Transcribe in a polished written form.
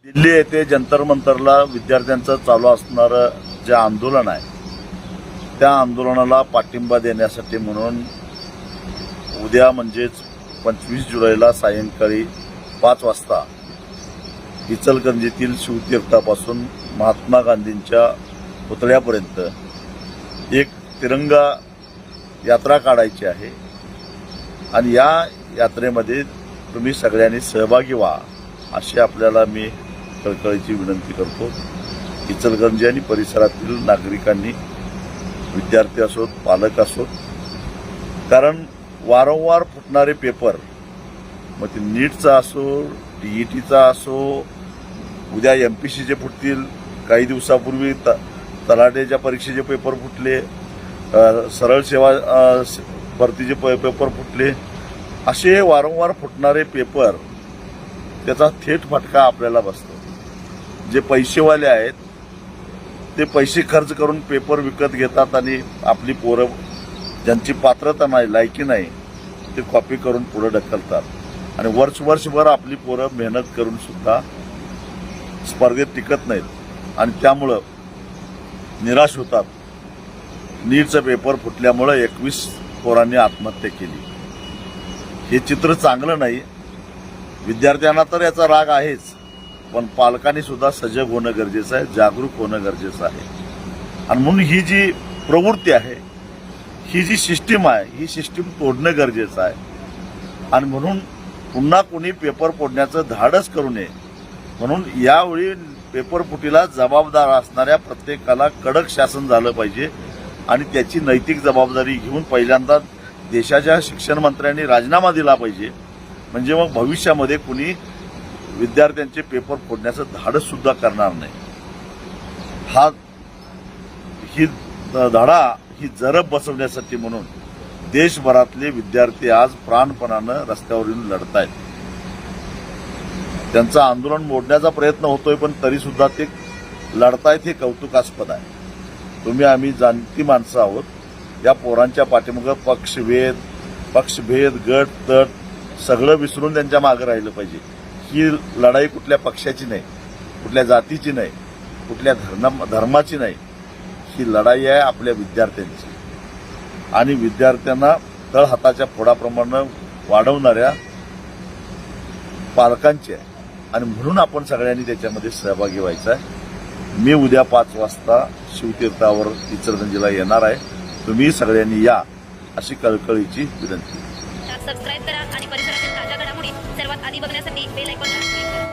दिल्ली येथे जंतर मंतरला विद्यार्थ्यांचं चालू असणारं जे आंदोलन आहे त्या आंदोलनाला पाठिंबा देण्यासाठी म्हणून उद्या म्हणजेच 25 जुलैला सायंकाळी 5 वाजता इचलकरंजीतील शिवतीर्थापासून महात्मा गांधींच्या पुतळ्यापर्यंत एक तिरंगा यात्रा काढायची आहे आणि या यात्रेमध्ये तुम्ही सगळ्यांनी सहभागी व्हा अशी आपल्याला मी कळकळीची विनंती करतो। इचलकरंजी आणि परिसरातील नागरिकांनी, विद्यार्थी असोत, पालक असोत, कारण वारंवार फुटणारे पेपर, मग ते नीटचा असो, टीईटीचा असो, उद्या एमपीसीचे फुटतील, काही दिवसापूर्वी तलाठ्याच्या परीक्षेचे पेपर फुटले, सरळ सेवा भरतीचे पेपर फुटले, असे वारंवार फुटणारे पेपर त्याचा थेट फटका आपल्याला बसतो। जे पैसेवाले आहेत ते पैसे खर्च करून पेपर विकत घेतात आणि आपली पोरं ज्यांची पात्रता नाही, लायकी नाही, ते कॉपी करून पुढे ढकलतात आणि वर्षभर आपली पोरं मेहनत करून सुद्धा स्पर्धेत टिकत नाहीत आणि त्यामुळं निराश होतात। नीटचा पेपर फुटल्यामुळं 21 पोरांनी आत्महत्या केली। हे चित्र चांगलं नाही। विद्यार्थ्यांना तर याचा राग आहेच, पण पालकांनी सुद्धा सजग होणं गरजेचं आहे, जागरूक होणं गरजेचं आहे। आणि म्हणून ही जी प्रवृत्ती आहे, ही जी सिस्टीम आहे, ही सिस्टीम तोडणं गरजेचं आहे आणि म्हणून पुन्हा कोणी पेपर फोडण्याचं धाडस करू नये। म्हणून यावेळी पेपर फुटीला जबाबदार असणाऱ्या प्रत्येकाला कडक शासन झालं पाहिजे आणि त्याची नैतिक जबाबदारी घेऊन पहिल्यांदा देशाच्या शिक्षण मंत्र्यांनी राजीनामा दिला पाहिजे, म्हणजे मग भविष्यामध्ये कुणी विद्यार्थ्यांचे पेपर फोडण्याचं धाडस सुद्धा करणार नाही। ही धडा, ही जरब बसवण्यासाठी म्हणून देशभरातले विद्यार्थी आज प्राणपणानं रस्त्यावर येऊन लढतायत। त्यांचं आंदोलन मोडण्याचा प्रयत्न होतोय, पण तरी सुद्धा ते लढतायत, हे कौतुकास्पद आहे। तुम्ही आम्ही जाणती माणसं आहोत। या पोरांच्या पाठीमागं पक्षभेद, गट तट सगळं विसरून त्यांच्या मागे राहिलं पाहिजे। ही लढाई कुठल्या पक्षाची नाही, कुठल्या जातीची नाही, कुठल्या धर्माची नाही, ही लढाई आहे आपल्या विद्यार्थ्यांची आणि विद्यार्थ्यांना तळहाताच्या फोडाप्रमाणे वाढवणाऱ्या पालकांची आहे आणि म्हणून आपण सगळ्यांनी त्याच्यामध्ये सहभागी व्हायचं आहे। मी उद्या 5 वाजता शिवतीर्थावर इचलकरंजीला येणार आहे। तुम्ही सगळ्यांनी या अशी कळकळीची विनंती। सबस्क्राइब करा आणि परिसरातील ताज्या घडामोडी सर्वात आधी बघण्यासाठी बेल आयकॉनला क्लिक करा।